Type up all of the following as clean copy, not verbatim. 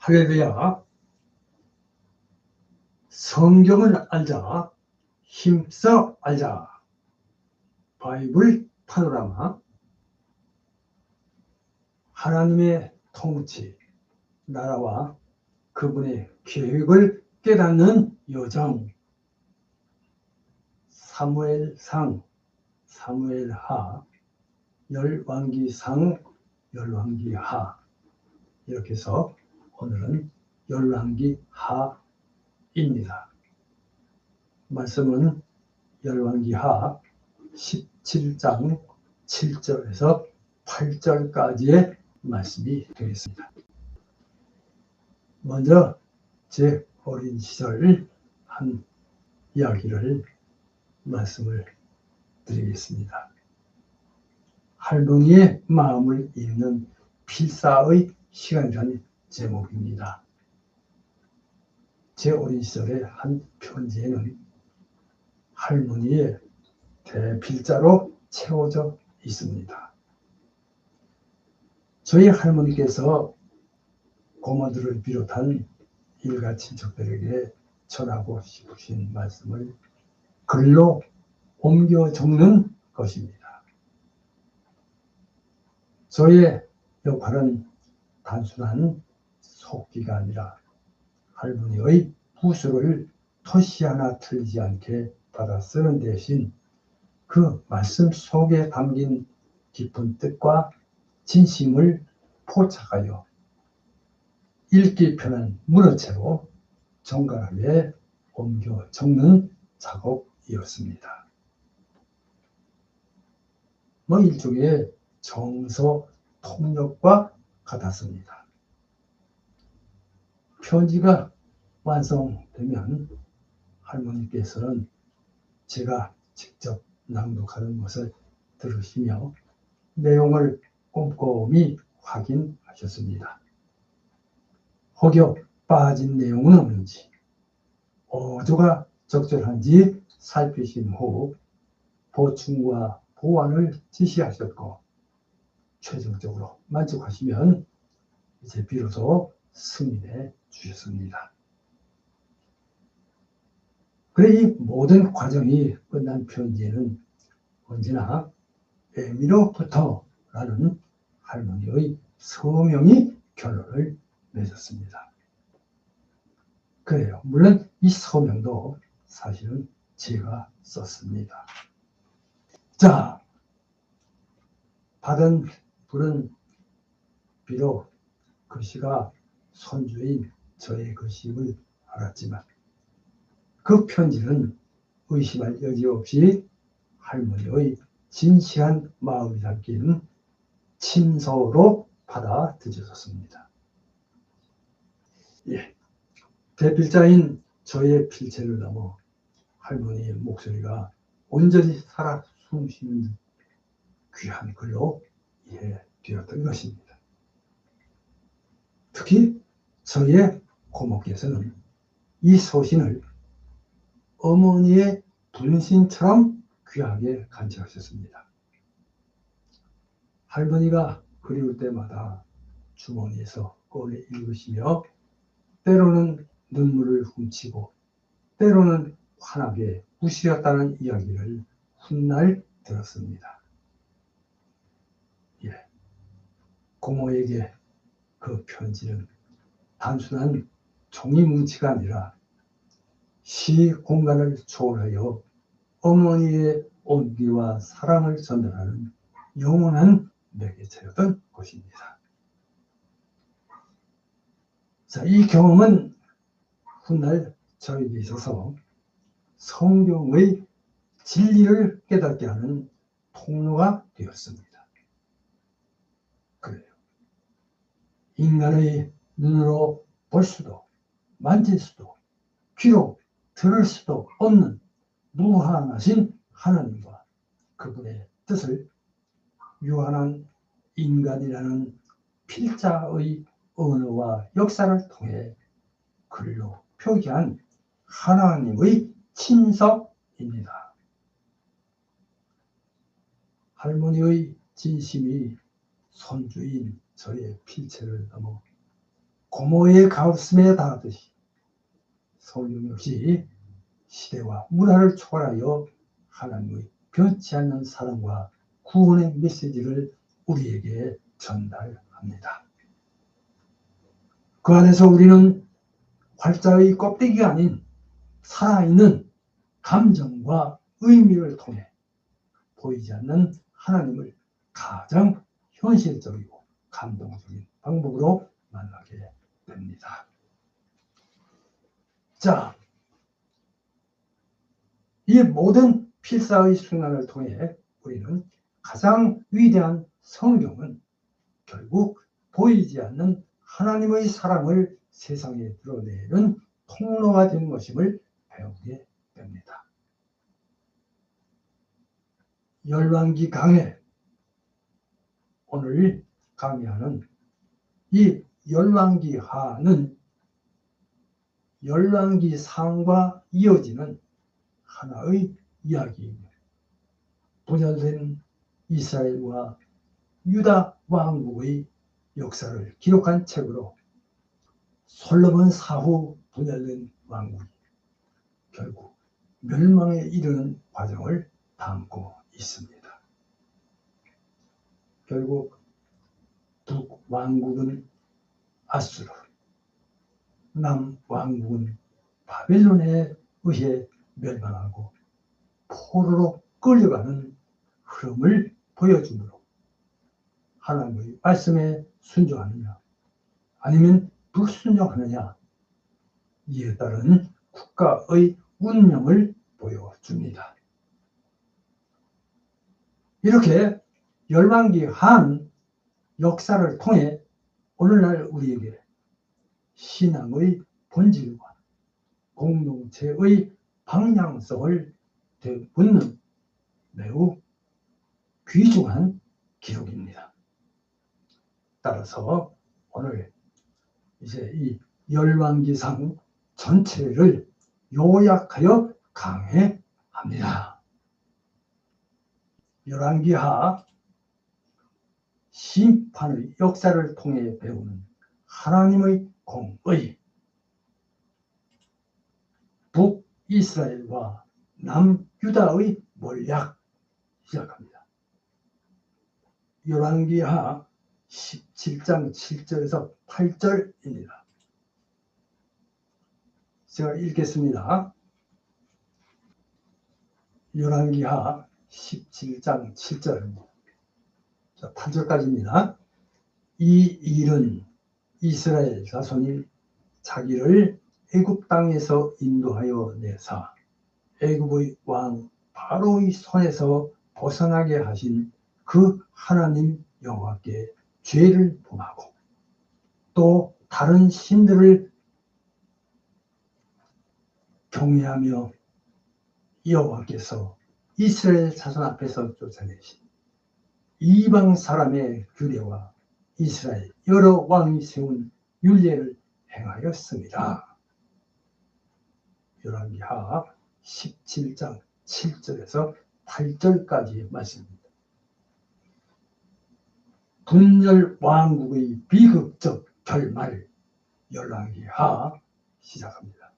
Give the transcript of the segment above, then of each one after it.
할렐루야. 성경을 알자. 힘써 알자. 바이블 파노라마. 하나님의 통치, 나라와 그분의 계획을 깨닫는 여정. 사무엘상, 사무엘하, 열왕기상, 열왕기하. 이렇게 해서 오늘은 열왕기하입니다. 말씀은 열왕기하 17장 7절에서 8절까지의 말씀이 되겠습니다. 먼저 제 어린 시절 한 이야기를 말씀을 드리겠습니다. 할머니의 마음을 읽는 필사의 시간이라는 제목입니다. 제 어린 시절의 한 편지에는 할머니의 대필자로 채워져 있습니다. 저희 할머니께서 고모들을 비롯한 일가 친척들에게 전하고 싶으신 말씀을 글로 옮겨 적는 것입니다. 저의 역할은 단순한 속기가 아니라 할머니의 부수를 토시 하나 틀리지 않게 받아 쓰는 대신 그 말씀 속에 담긴 깊은 뜻과 진심을 포착하여 읽기 편한 문어체로 정갈하게 옮겨 적는 작업이었습니다. 일종의 정서 통역과 같았습니다. 편지가 완성되면 할머니께서는 제가 직접 낭독하는 것을 들으시며 내용을 꼼꼼히 확인하셨습니다. 혹여 빠진 내용은 없는지, 어조가 적절한지 살피신 후 보충과 보완을 지시하셨고 최종적으로 만족하시면 이제 비로소 승인해 주셨습니다. 그래 이 모든 과정이 끝난 편지에는 언제나 에미로부터라는 할머니의 서명이 결론을 맺었습니다. 그래요. 물론 이 서명도 사실은 제가 썼습니다. 자, 받은 분은 비록 글씨가 손주인 저의 글씨임을 알았지만 그 편지는 의심할 여지 없이 할머니의 진실한 마음이 담긴 친서로 받아들여졌습니다. 예, 대필자인 저의 필체를 넘어 할머니의 목소리가 온전히 살아 숨쉬는 귀한 글로 이해되었던 것입니다. 특히 저의 고모께서는 이 소신을 어머니의 분신처럼 귀하게 간직하셨습니다. 할머니가 그리울 때마다 주머니에서 꺼내 읽으시며 때로는 눈물을 훔치고 때로는 환하게 우시렸다는 이야기를 훗날 들었습니다. 예, 고모에게 그 편지는 단순한 종이 뭉치가 아니라 시 공간을 초월하여 어머니의 온기와 사랑을 전달하는 영원한 매개체였던 것입니다. 자, 이 경험은 훗날 저에게 있어서 성경의 진리를 깨닫게 하는 통로가 되었습니다. 그래요. 인간의 눈으로 볼 수도 만질 수도 귀로 들을 수도 없는 무한하신 하나님과 그분의 뜻을 유한한 인간이라는 필자의 언어와 역사를 통해 글로 표기한 하나님의 친서입니다. 할머니의 진심이 손주인 저의 필체를 넘어 고모의 가슴에 닿았듯이 성경 역시 시대와 문화를 초월하여 하나님의 변치 않는 사랑과 구원의 메시지를 우리에게 전달합니다. 그 안에서 우리는 활자의 껍데기가 아닌 살아있는 감정과 의미를 통해 보이지 않는 하나님을 가장 현실적이고 감동적인 방법으로 만나게 됩니다. 자, 이 모든 필사의 순환을 통해 우리는 가장 위대한 성경은 결국 보이지 않는 하나님의 사랑을 세상에 드러내는 통로가 된 것임을 배우게 됩니다. 열왕기 강해, 오늘 강의하는 이 열왕기 하는 열왕기 상과 이어지는 하나의 이야기입니다. 분열된 이스라엘과 유다 왕국의 역사를 기록한 책으로 솔로몬 사후 분열된 왕국이 결국 멸망에 이르는 과정을 담고 있습니다. 결국 북왕국은 아수르, 남왕국은 바벨론에 의해 멸망하고 포로로 끌려가는 흐름을 보여주므로 하나님의 말씀에 순종하느냐 아니면 불순종하느냐, 이에 따른 국가의 운명을 보여줍니다. 이렇게 열왕기 한 역사를 통해 오늘날 우리에게 신앙의 본질과 공동체의 방향성을 되묻는 매우 귀중한 기록입니다. 따라서 오늘 이제 이 열왕기상 전체를 요약하여 강해합니다. 열왕기하 심판의 역사를 통해 배우는 하나님의 공의, 북이스라엘과 남유다의 몰약 시작합니다. 열왕기하 17장 7절에서 8절입니다. 제가 읽겠습니다. 열왕기하 17장 7절 8절까지입니다. 이 일은 이스라엘 자손이 자기를 애굽 땅에서 인도하여 내사 애굽의 왕 바로의 손에서 벗어나게 하신 그 하나님 여호와께 죄를 범하고 또 다른 신들을 경외하며 여호와께서 이스라엘 자손 앞에서 쫓아내신 이방 사람의 규례와 이스라엘 여러 왕이 세운 율례를 행하였습니다. 열왕기하 17장 7절에서 8절까지의 말씀입니다. 분열 왕국의 비극적 결말, 열왕기하 시작합니다.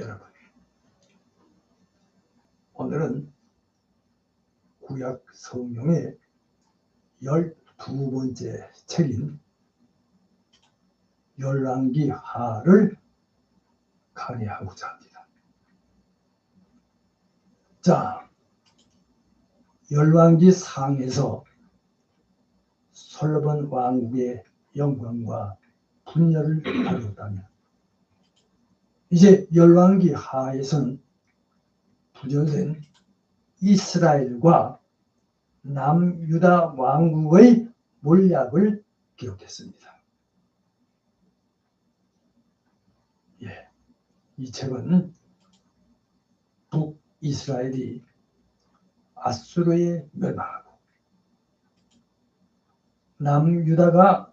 여러분, 오늘은 구약 성경의 12번째 책인 열왕기하를 강의하고자 합니다. 자, 열왕기 상에서 솔로몬 왕국의 영광과 분열을 다뤘다면 이제 열왕기 하에서는 분열된 이스라엘과 남유다 왕국의 몰약을 기록했습니다. 예, 이 책은 북이스라엘이 아수르에 멸망하고 남유다가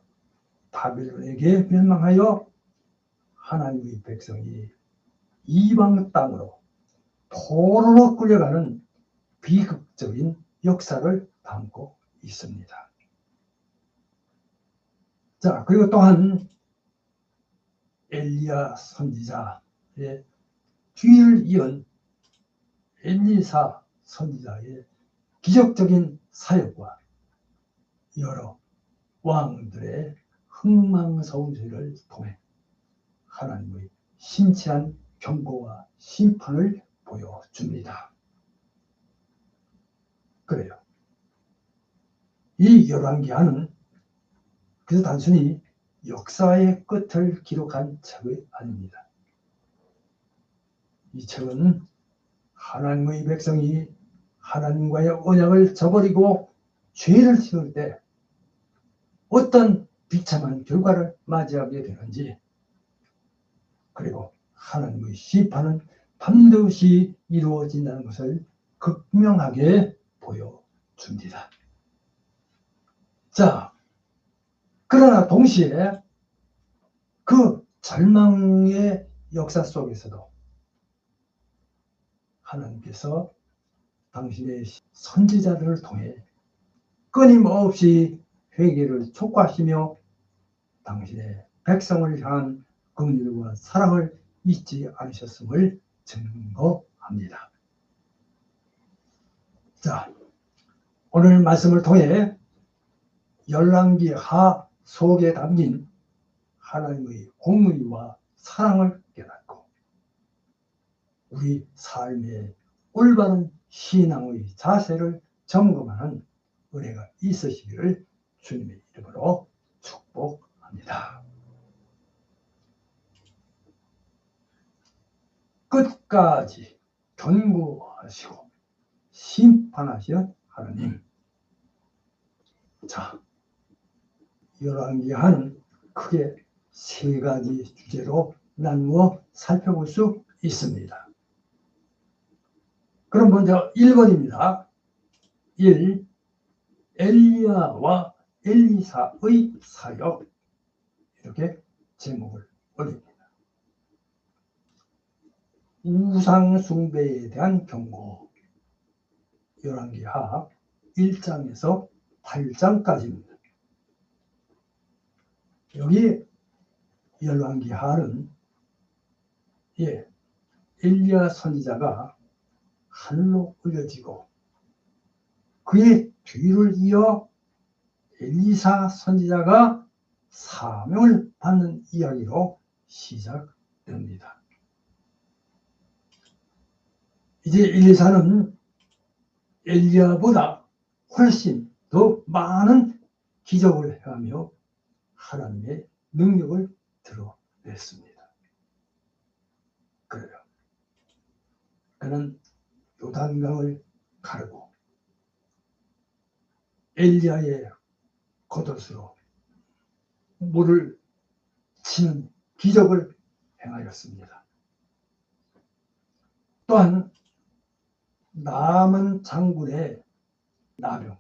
바벨론에게 멸망하여 하나님의 백성이 이방 땅으로 포로로 끌려가는 비극적인 역사를 담고 있습니다. 자, 그리고 또한 엘리야 선지자의 뒤를 이은 엘리사 선지자의 기적적인 사역과 여러 왕들의 흥망성쇠를 통해 하나님의 심취한 경고와 심판을 보여줍니다. 그래요. 이 열왕기하는 그래서 단순히 역사의 끝을 기록한 책이 아닙니다. 이 책은 하나님의 백성이 하나님과의 언약을 저버리고 죄를 지을 때 어떤 비참한 결과를 맞이하게 되는지, 그리고 하나님의 심판은 반드시 이루어진다는 것을 극명하게 보여줍니다. 자, 그러나 동시에 그 절망의 역사 속에서도 하나님께서 당신의 선지자들을 통해 끊임없이 회개를 촉구하시며 당신의 백성을 향한 긍휼과 사랑을 잊지 않으셨음을 증거합니다. 자, 오늘 말씀을 통해 열왕기하 속에 담긴 하나님의 공의와 사랑을 깨닫고 우리 삶의 올바른 신앙의 자세를 점검하는 은혜가 있으시기를 주님의 이름으로 축복합니다. 끝까지 견고하시고 심판하시는 하나님. 자, 열왕기하는 크게 세 가지 주제로 나누어 살펴볼 수 있습니다. 그럼 먼저 1번입니다. 1. 엘리야와 엘리사의 사역. 이렇게 제목을 올립니다. 우상 숭배에 대한 경고. 열왕기하 1장에서 8장까지입니다. 여기 열왕기하는 엘리야 선지자가 하늘로 올려지고 그의 뒤를 이어 엘리사 선지자가 사명을 받는 이야기로 시작됩니다. 이제 엘리사는 엘리야보다 훨씬 더 많은 기적을 행하며 하나님의 능력을 드러냈습니다. 그래요. 그는 요단강을 가르고 엘리야의 겉옷으로 물을 치는 기적을 행하였습니다. 또한 나만 장군의 나병,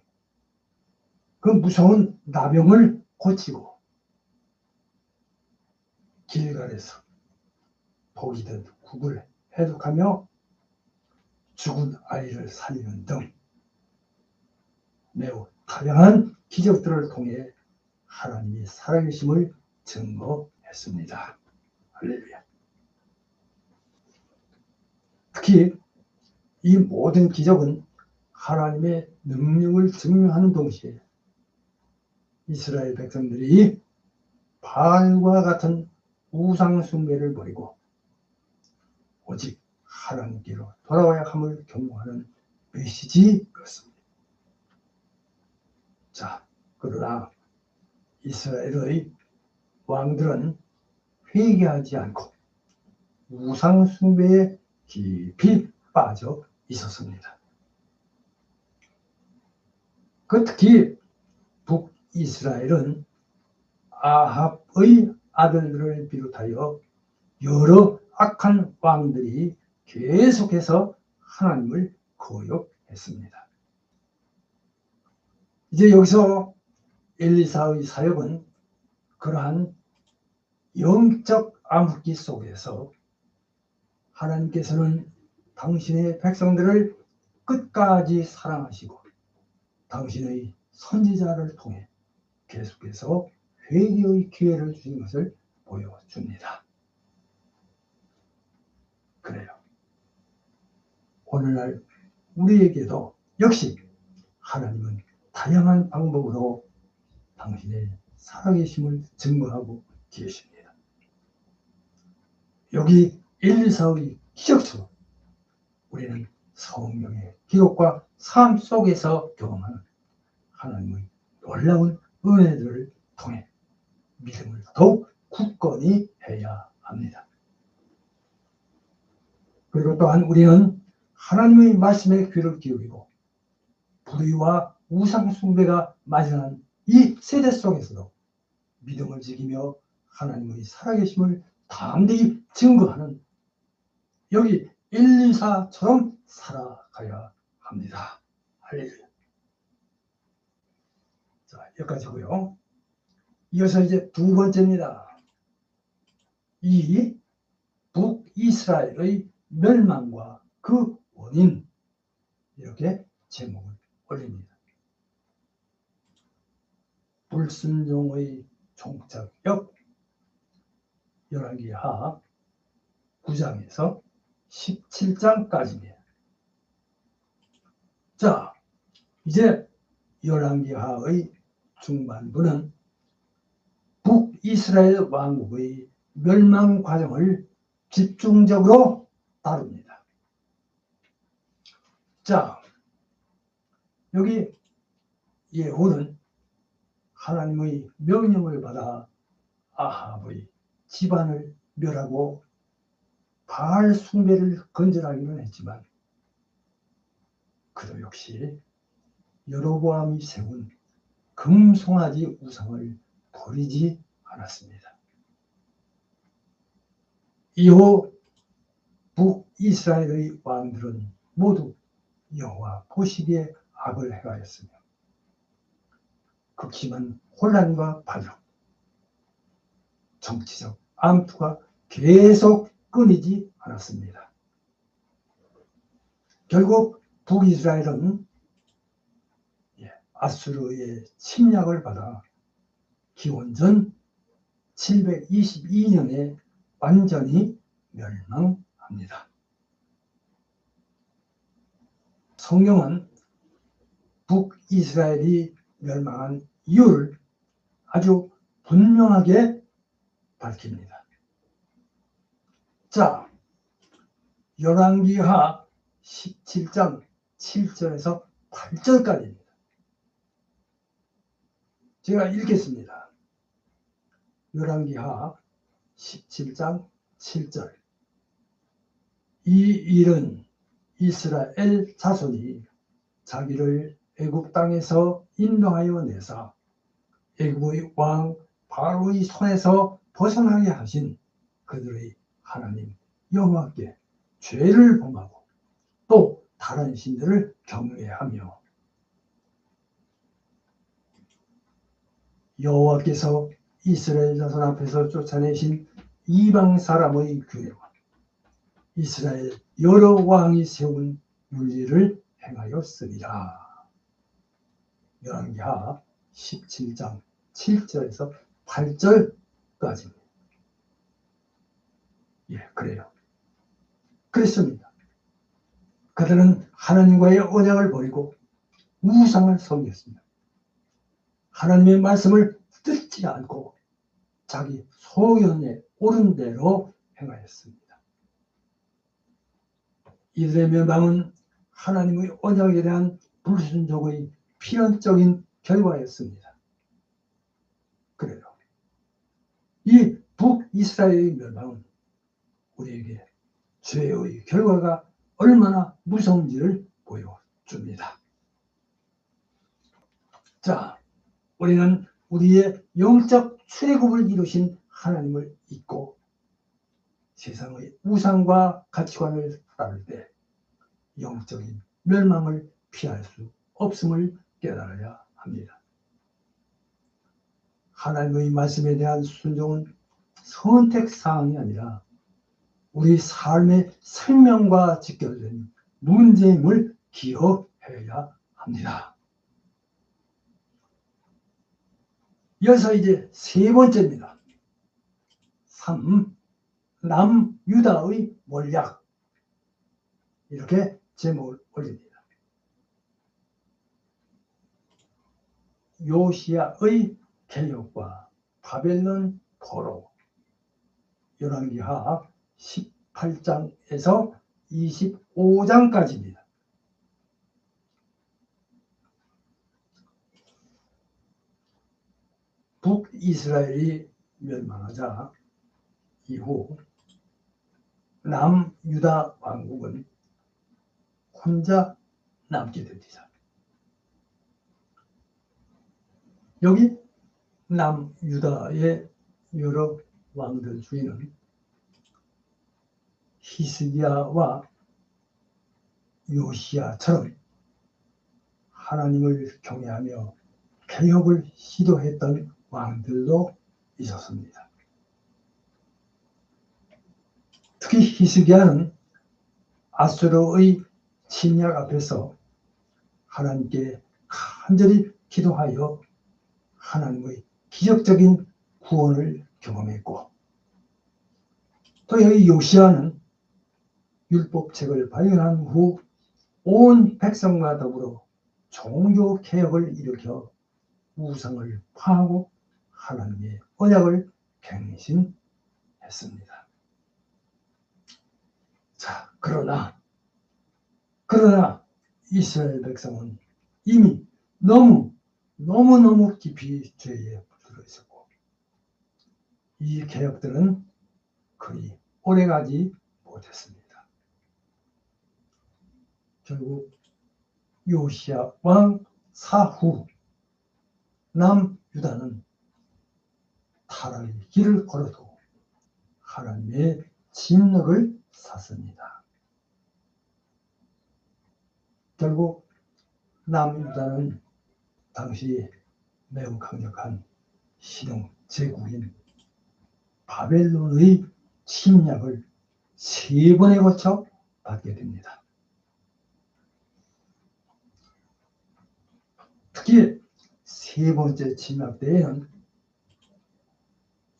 그 무서운 나병을 고치고 길갈에서 독이 든 국을 해독하며 죽은 아이를 살리는 등 매우 다양한 기적들을 통해 하나님이 살아계심을 증거했습니다. 할렐루야. 특히 이 모든 기적은 하나님의 능력을 증명하는 동시에 이스라엘 백성들이 바알과 같은 우상 숭배를 버리고 오직 하나님께로 돌아와야 함을 경고하는 메시지였습니다. 자, 그러나 이스라엘의 왕들은 회개하지 않고 우상 숭배에 깊이 빠져 있었습니다. 특히 북이스라엘은 아합의 아들들을 비롯하여 여러 악한 왕들이 계속해서 하나님을 거역했습니다. 이제 여기서 엘리사의 사역은 그러한 영적 암흑기 속에서 하나님께서는 당신의 백성들을 끝까지 사랑하시고 당신의 선지자를 통해 계속해서 회개의 기회를 주신 것을 보여줍니다. 그래요. 오늘날 우리에게도 역시 하나님은 다양한 방법으로 당신의 살아계심을 증거하고 계십니다. 여기 114의 기적처럼 우리는 성경의 기록과 삶 속에서 경험하는 하나님의 놀라운 은혜들을 통해 믿음을 더욱 굳건히 해야 합니다. 그리고 또한 우리는 하나님의 말씀에 귀를 기울이고 불의와 우상 숭배가 만연한 이 세대 속에서도 믿음을 지키며 하나님의 살아계심을 담대히 증거하는 여기 124처럼 살아가야 합니다. 할렐루야. 자, 여기까지고요. 이어서 이제 두 번째입니다. 이 북이스라엘의 멸망과 그 원인, 이렇게 제목을 올립니다. 불순종의 종착역, 열왕기하 9장에서 17장까지입니다. 자, 이제 열왕기하의 중반부는 북이스라엘 왕국의 멸망 과정을 집중적으로 다룹니다. 자, 여기 예후는 하나님의 명령을 받아 아합의 집안을 멸하고 바알 숭배를 건절하기는 했지만 그도 역시 여로보암이 세운 금송아지 우상을 버리지 않았습니다. 이후 북이스라엘의 왕들은 모두 여호와 보시기에 악을 행하였으며 극심한 혼란과 반역, 정치적 암투가 계속 끊이지 않았습니다. 결국 북이스라엘은 아수르의 침략을 받아 기원전 722년에 완전히 멸망합니다. 성경은 북이스라엘이 멸망한 이유를 아주 분명하게 밝힙니다. 자, 열왕기하 17장 7절에서 8절까지입니다. 제가 읽겠습니다. 열왕기하 17장 7절. 이 일은 이스라엘 자손이 자기를 애굽 땅에서 인도하여 내사 애굽의 왕 바로의 손에서 벗어나게 하신 그들의 하나님 여호와께 죄를 범하고 또 다른 신들을 경외하며 여호와께서 이스라엘 자손 앞에서 쫓아내신 이방 사람의 규례와 이스라엘 여러 왕이 세운 윤리를 행하였으리라. 열왕기하 17장 7절에서 8절까지입니다. 그래요. 그렇습니다. 그들은 하나님과의 언약을 버리고 우상을 섬겼습니다. 하나님의 말씀을 듣지 않고 자기 소견에 옳은 대로 행하였습니다. 이들의 멸망은 하나님의 언약에 대한 불순종의 필연적인 결과였습니다. 그래요. 이 북이스라엘의 멸망은 우리에게 죄의 결과가 얼마나 무서운지를 보여줍니다. 자, 우리는 우리의 영적 출애굽을 이루신 하나님을 잊고 세상의 우상과 가치관을 따를 때 영적인 멸망을 피할 수 없음을 깨달아야 합니다. 하나님의 말씀에 대한 순종은 선택사항이 아니라 우리 삶의 생명과 직결된 문제임을 기억해야 합니다. 이어서 이제 세 번째입니다. 3. 남유다의 몰약. 이렇게 제목을 올립니다. 요시야의 개혁과 바벨론 포로. 열왕기하 18장에서 25장까지입니다. 북이스라엘이 멸망하자 이후 남유다 왕국은 혼자 남게 됩니다. 여기 남유다의 여러 왕들 중에는 히스기야와 요시야처럼 하나님을 경외하며 개혁을 시도했던 왕들도 있었습니다. 특히 히스기야는 아수르의 침략 앞에서 하나님께 간절히 기도하여 하나님의 기적적인 구원을 경험했고, 또 여기 요시야는 율법책을 발견한 후 온 백성과 더불어 종교 개혁을 일으켜 우상을 파하고 하나님의 언약을 갱신했습니다. 자, 그러나 이스라엘 백성은 이미 너무너무 깊이 죄에 물들어 있었고, 이 개혁들은 거의 오래가지 못했습니다. 결국 요시야 왕 사후 남유다는 타락의 길을 걸어도 하나님의 진노를 샀습니다. 결국 남유다는 당시 매우 강력한 신흥 제국인 바벨론의 침략을 3번에 거쳐 받게 됩니다. 특히 세 번째 침략 때에는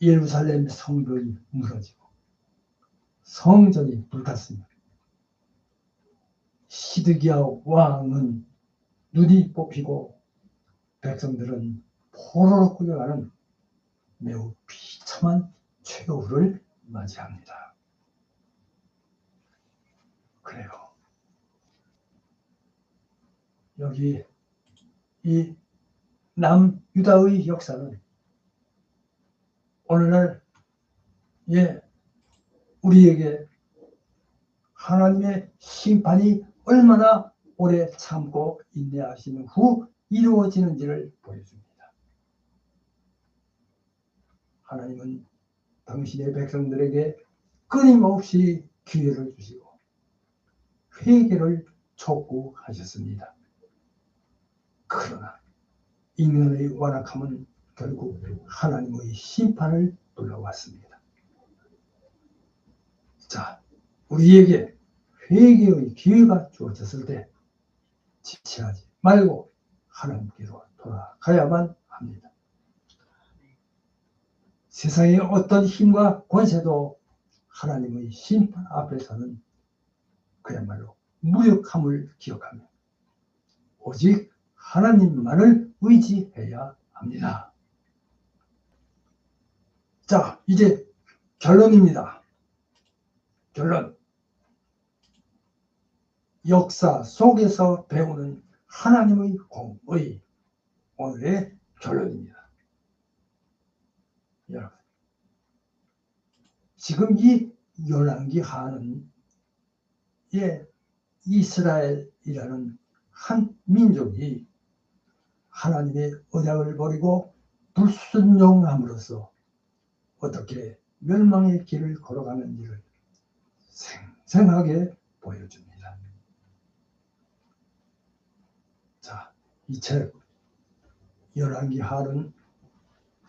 예루살렘 성벽이 무너지고 성전이 불탔습니다. 시드기야 왕은 눈이 뽑히고 백성들은 포로로 끌려가는 매우 비참한 최후를 맞이합니다. 그래요. 여기 이 남유다의 역사는 오늘날 우리에게 하나님의 심판이 얼마나 오래 참고 인내하시는 후 이루어지는지를 보여줍니다. 하나님은 당신의 백성들에게 끊임없이 기회를 주시고 회개를 촉구하셨습니다. 그러나 인간의 완악함은 결국 하나님의 심판을 불러왔습니다. 자, 우리에게 회개의 기회가 주어졌을 때 지체하지 말고 하나님께로 돌아가야만 합니다. 세상의 어떤 힘과 권세도 하나님의 심판 앞에서는 그야말로 무력함을 기억하며 오직 하나님만을 의지해야 합니다. 자, 이제 결론입니다. 결론. 역사 속에서 배우는 하나님의 공의, 오늘의 결론입니다. 여러분, 지금 이 열왕기하는 이스라엘이라는 한 민족이 하나님의 언약을 버리고 불순종함으로써 어떻게 멸망의 길을 걸어가는지를 생생하게 보여줍니다. 자, 이 책 열왕기하는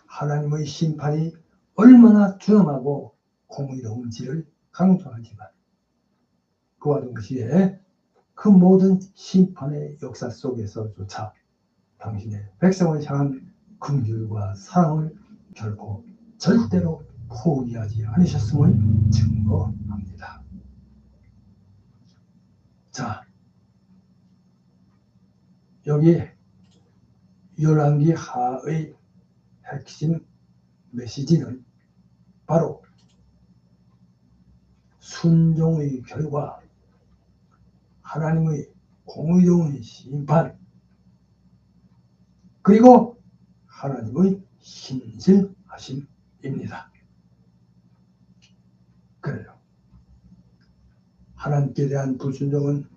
하나님의 심판이 얼마나 준엄하고 공의로운지를 강조하지만 그와 동시에 그 모든 심판의 역사 속에서조차 당신의 백성을 향한 긍휼과 사랑을 결코 절대로 포기하지 않으셨음을 증거합니다. 자, 여기 열왕기 하의 핵심 메시지는 바로 순종의 결과 하나님의 공의로운 심판 그리고 하나님의 신실하심입니다. 그래요. 하나님께 대한 불순종은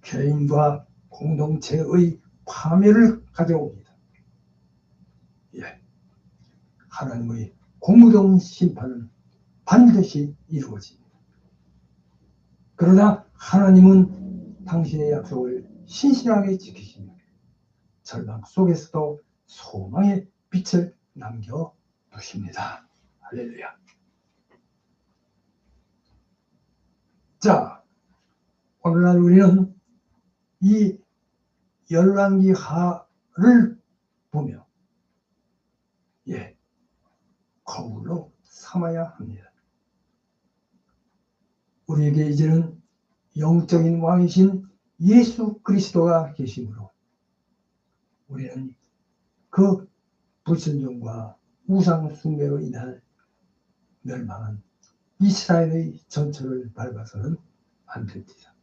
개인과 공동체의 파멸을 가져옵니다. 예. 하나님의 공의로운 심판은 반드시 이루어집니다. 그러나 하나님은 당신의 약속을 신실하게 지키시며 절망 속에서도 소망의 빛을 남겨두십니다. 할렐루야. 자, 오늘날 우리는 이 열왕기하를 보며 거울로 삼아야 합니다. 우리에게 이제는 영적인 왕이신 예수 그리스도가 계시므로 우리는 그 불순종과 우상 숭배로 인한 멸망한 이스라엘의 전철을 밟아서는 안 됩니다.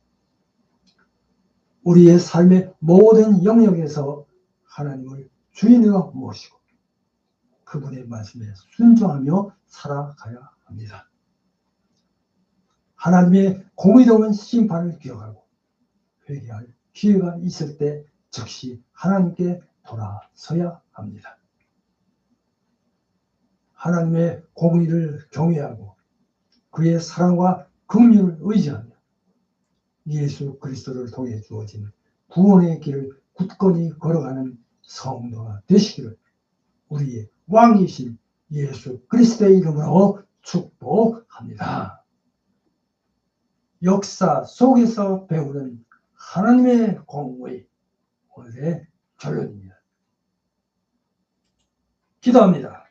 우리의 삶의 모든 영역에서 하나님을 주인으로 모시고 그분의 말씀에 순종하며 살아가야 합니다. 하나님의 공의로운 심판을 기억하고 회개할 기회가 있을 때 즉시 하나님께 돌아서야 합니다. 하나님의 공의를 경외하고 그의 사랑과 긍휼을 의지하며 예수 그리스도를 통해 주어진 구원의 길을 굳건히 걸어가는 성도가 되시기를 우리의 왕이신 예수 그리스도의 이름으로 축복합니다. 역사 속에서 배우는 하나님의 공의 오늘의 결론입니다. 기도합니다.